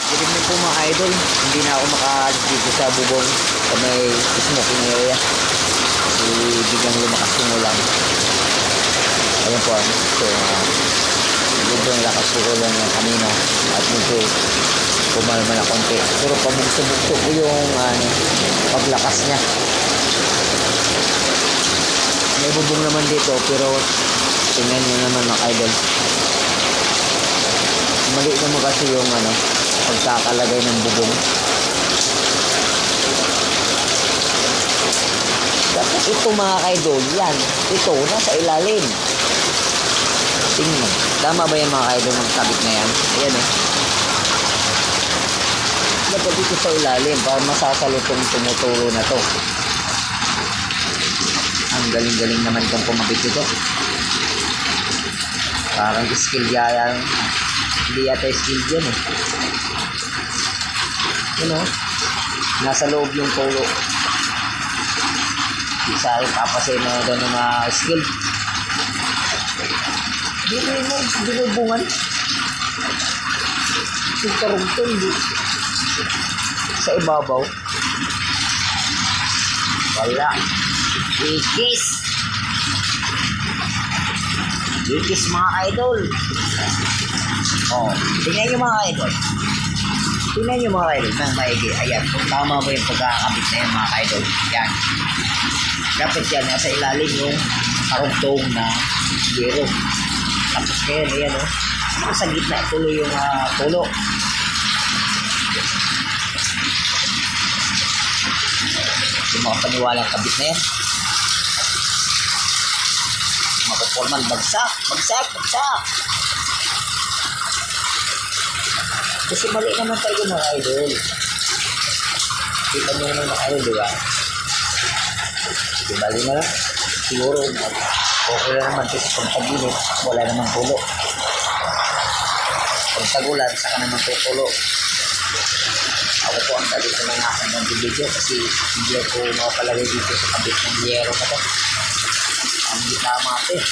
Good evening po mga idol. Hindi na ako makaalis dito sa bubong sa may smoking area. Kasi biglang lumakas yung ulan. Ayan po. So, biglang lakas po ulan ng kanina. At medyo pumalma na konti. Pero pabugso-bugso po yung paglakas niya. May bubong naman dito pero tingnan nyo naman mga idol. Mali naman kasi yung pagkakalagay ng bubong. Dapat ito mga idol, yan. Ito, nasa ilalim. Tingnan. Tama ba yan mga idol ng kabit na yan? Ayan eh. Dapat dito sa ilalim para masasalo itong tumuturo na to. Ang galing-galing naman itong kumabit ito. Parang skill yan. Hindi yata skill dyan eh. Yun o. Nasa loob yung tulo. Isa ay papasay na doon ng mga skill. Binubungan. Yung karugtong sa ibabaw. Wala. Ikis. Ikis mga idol. Oh, tingnan nyo mga idol. Tingnan nyo mga idol ng maigi. Ayan, kung tama ba yung pagkakabit na yan mga idol. Yan. Dapat yan, nasa ilalim yung karugtong na zero. Tapos ngayon, ayan o. Sa gitna, tuloy yung tulo. Yung mga paniwalang kabit na yan. Mga performance, bagsak. Kasi mali naman tayo mga idol. Kita nyo naman mga idol, diba? Bali na lang. Siguro, okay na naman kasi kung tag-init, wala namang tulo. Kung tag-ulan, saka naman tutulo. Ako po ang talit na mga aking video kasi hindi ako makapalagay dito sa kabit ng yero na to. Ang gitama ito eh.